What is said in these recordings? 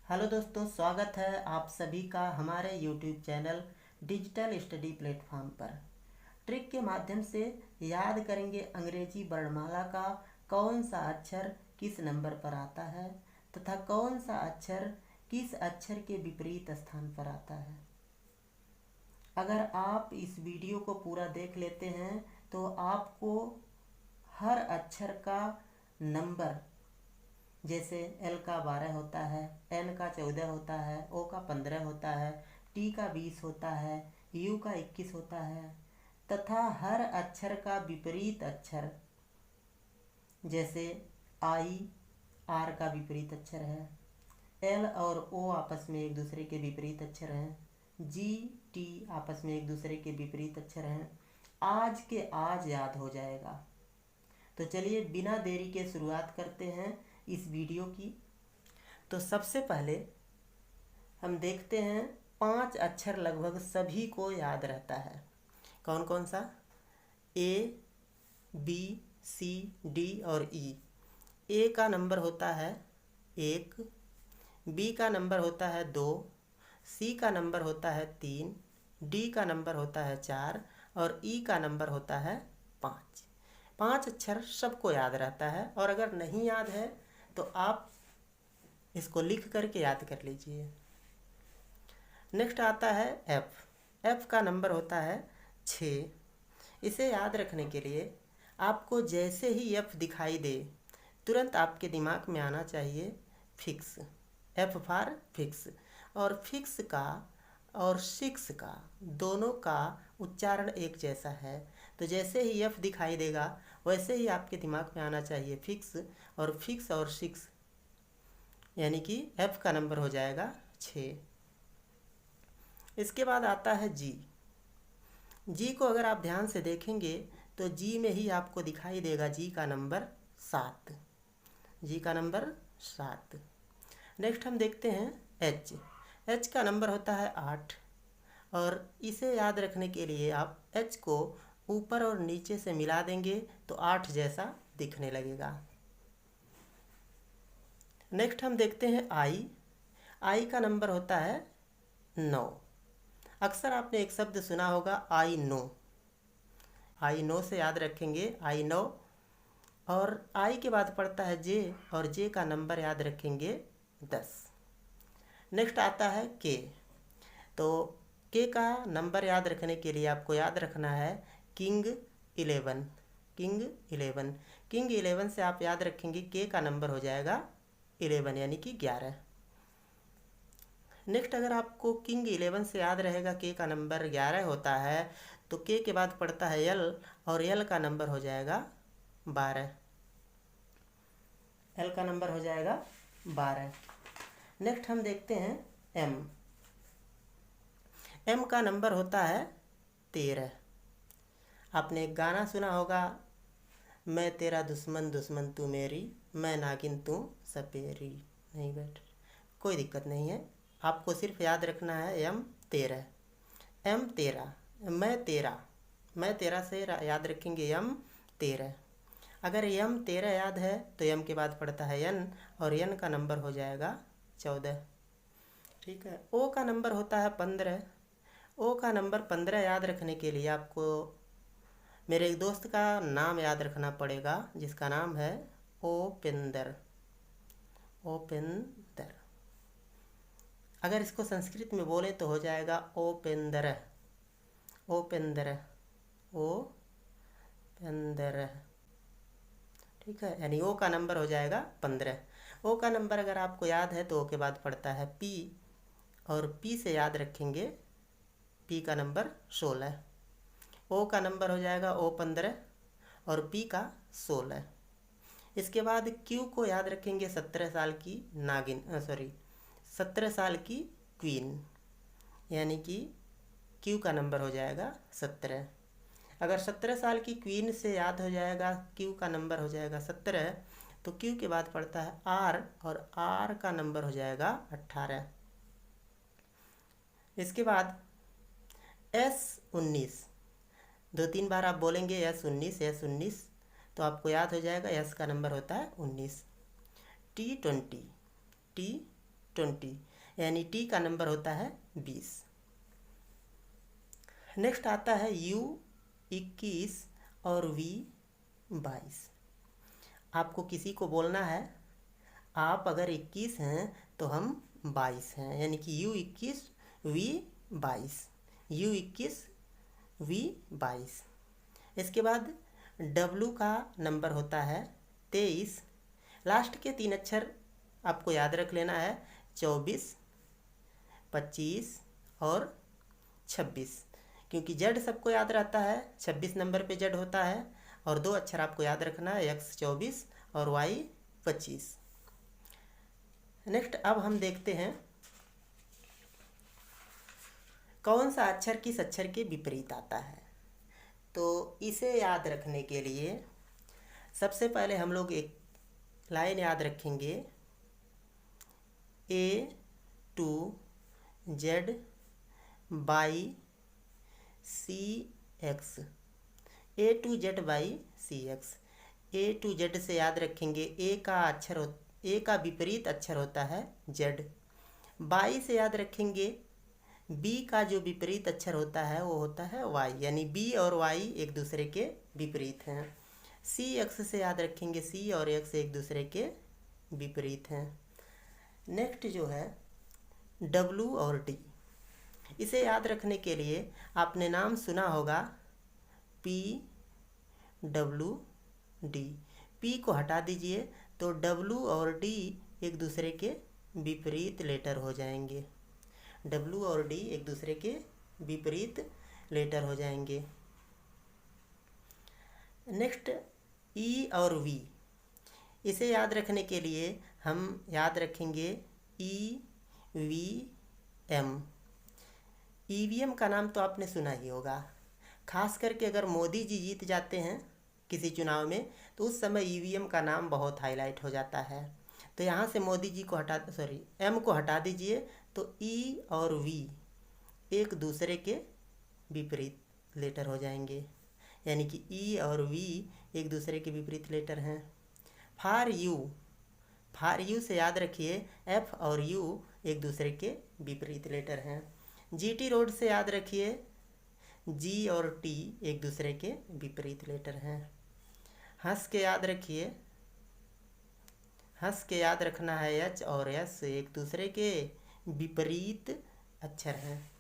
Hello दोस्तों, स्वागत है आप सभी का हमारे YouTube channel digital study platform पर। ट्रिक के माध्यम से याद करेंगे अंग्रेजी वर्णमाला का कौन सा अक्षर किस नंबर पर आता है तथा कौन सा अक्षर किस अक्षर के विपरीत स्थान पर आता है। अगर आप इस वीडियो को पूरा देख लेते हैं तो आपको हर अक्षर का नंबर, जैसे एल का 12 होता है, एन का 14 होता है, ओ का 15 होता है, टी का 20 होता है, यू का 21 होता है तथा हर अक्षर का विपरीत अक्षर, जैसे आई आर का विपरीत अक्षर है, एल और ओ आपस में एक दूसरे के विपरीत अक्षर हैं, जी टी आपस में एक दूसरे के विपरीत अक्षर हैं। आज के आज याद हो जाएगा। तो चलिए बिना देरी के शुरुआत करते हैं इस वीडियो की। तो सबसे पहले हम देखते हैं 5 अक्षर लगभग सभी को याद रहता है। कौन कौन सा? ए, बी, सी, डी और ई। ए का नंबर होता है 1, बी का नंबर होता है 2, सी का नंबर होता है 3, डी का नंबर होता है 4 और ई का नंबर होता है 5। 5 अक्षर सबको याद रहता है और अगर नहीं याद है तो आप इसको लिख करके याद कर लीजिए। नेक्स्ट आता है एफ। एफ का नंबर होता है 6। इसे याद रखने के लिए आपको जैसे ही एफ दिखाई दे तुरंत आपके दिमाग में आना चाहिए फिक्स। F for fix. और फिक्स का और सिक्स का दोनों का उच्चारण एक जैसा है, तो जैसे ही एफ दिखाई देगा वैसे ही आपके दिमाग में आना चाहिए फिक्स। और फिक्स और सिक्स यानी कि एफ का नंबर हो जाएगा 6। इसके बाद आता है जी। जी को अगर आप ध्यान से देखेंगे तो जी में ही आपको दिखाई देगा जी का नंबर 7। जी का नंबर 7। नेक्स्ट हम देखते हैं एच। एच का नंबर होता है 8 और इसे याद रखने के लिए आप एच को ऊपर और नीचे से मिला देंगे तो 8 जैसा दिखने लगेगा। नेक्स्ट हम देखते हैं आई। आई का नंबर होता है 9। अक्सर आपने एक शब्द सुना होगा आई नो। आई नो से याद रखेंगे आई नो। और आई के बाद पड़ता है जे और जे का नंबर याद रखेंगे 10। नेक्स्ट आता है के। तो के का नंबर याद रखने के लिए आपको याद रखना है किंग 11। किंग 11। किंग 11 से आप याद रखेंगे के का नंबर हो जाएगा 11 यानी कि 11। नेक्स्ट अगर आपको किंग 11 से याद रहेगा के का नंबर 11 होता है तो के बाद पड़ता है एल और एल का नंबर हो जाएगा 12। एल का नंबर हो जाएगा 12। नेक्स्ट हम देखते हैं एम। एम का नंबर होता है 13। आपने एक गाना सुना होगा, मैं तेरा दुश्मन दुश्मन तू मेरी, मैं नागिन तू सपेरी। नहीं बेट, कोई दिक्कत नहीं है, आपको सिर्फ याद रखना है एम 13। एम 13। मैं तेरा से याद रखेंगे एम 13। अगर एम 13 याद है तो एम के बाद पड़ता है एन और एन का नंबर हो जाएगा 14। ठीक है। ओ का नंबर होता है 15। ओ का नंबर 15 याद रखने के लिए आपको मेरे एक दोस्त का नाम याद रखना पड़ेगा जिसका नाम है ओपेंदर। ओपेंदर। अगर इसको संस्कृत में बोले तो हो जाएगा ओपेंदर। ओपेंदर। ओपेंदर। ठीक है, यानी ओ का नंबर हो जाएगा 15। ओ का नंबर अगर आपको याद है तो ओ के बाद पड़ता है पी और पी से याद रखेंगे पी का नंबर 16। ओ का नंबर हो जाएगा ओ 15 और पी का 16। इसके बाद क्यू को याद रखेंगे 17 साल की नागिन, 17 साल की क्वीन, यानी कि क्यू का नंबर हो जाएगा 17। अगर 17 साल की क्वीन से याद हो जाएगा क्यू का नंबर हो जाएगा 17 तो क्यू के बाद पड़ता है आर और आर का नंबर हो जाएगा 18। इसके बाद S19। 2-3 बार आप बोलेंगे S19 S19 तो आपको याद हो जाएगा एस का नंबर होता है 19। T20। 20, यानी टी का नंबर होता है 20। नेक्स्ट आता है U 21 और V 22। आपको किसी को बोलना है आप अगर 21 हैं तो हम 22 हैं, यानी कि U 21 V 22, U 21 V 22। इसके बाद W का नंबर होता है 23। लास्ट के 3 अक्षर आपको याद रख लेना है 24, 25 और 26, क्योंकि जेड सबको याद रहता है, 26 नंबर पे जेड होता है। और 2 अक्षर आपको याद रखना है, एक्स 24 और वाई 25। नेक्स्ट अब हम देखते हैं कौन सा अक्षर किस अक्षर के विपरीत आता है। तो इसे याद रखने के लिए सबसे पहले हम लोग एक लाइन याद रखेंगे, A to Z by CX, A to Z by CX। A to Z से याद रखेंगे A का विपरीत अक्षर होता है Z। बाई से याद रखेंगे B का जो विपरीत अक्षर होता है वो होता है Y, यानी B और Y एक दूसरे के विपरीत हैं। CX से याद रखेंगे C और X एक दूसरे के विपरीत हैं। नेक्स्ट जो है W और D, इसे याद रखने के लिए आपने नाम सुना होगा PWD। P को हटा दीजिए तो W और D एक दूसरे के विपरीत लेटर हो जाएंगे। W और D एक दूसरे के विपरीत लेटर हो जाएंगे। नेक्स्ट E और V, इसे याद रखने के लिए हम याद रखेंगे EVM। EVM का नाम तो आपने सुना ही होगा, खास करके अगर मोदी जी जीत जाते हैं किसी चुनाव में तो उस समय EVM का नाम बहुत हाईलाइट हो जाता है। तो यहाँ से मोदी जी को M को हटा दीजिए तो E और V एक दूसरे के विपरीत लेटर हो जाएंगे, यानी कि E और V एक दूसरे के विपरीत लेटर हैं। फॉर यू से याद रखिए F और U एक दूसरे के विपरीत लेटर हैं। GT रोड से याद रखिए G और T एक दूसरे के विपरीत लेटर हैं। हंस के याद रखना है H और S एक दूसरे के विपरीत अक्षर हैं।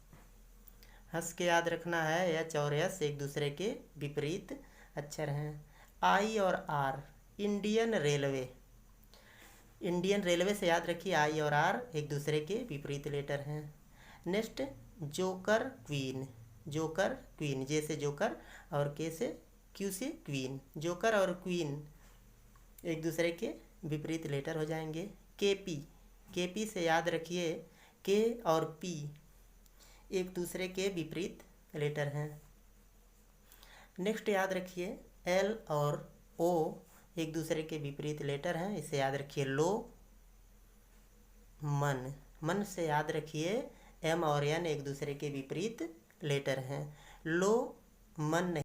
हंस के याद रखना है H और S एक दूसरे के विपरीत अक्षर हैं। I और R, इंडियन रेलवे से याद रखिए I और R एक दूसरे के विपरीत लेटर हैं। नेक्स्ट जोकर क्वीन, J से जोकर और K से Q से क्वीन, जोकर और क्वीन एक दूसरे के विपरीत लेटर हो जाएंगे। KP से याद रखिए K और P एक दूसरे के विपरीत लेटर हैं। नेक्स्ट याद रखिए L और O एक दूसरे के विपरीत लेटर हैं, इसे याद रखिए लो। मन से याद रखिए M और N एक दूसरे के विपरीत लेटर हैं। लो मन नहीं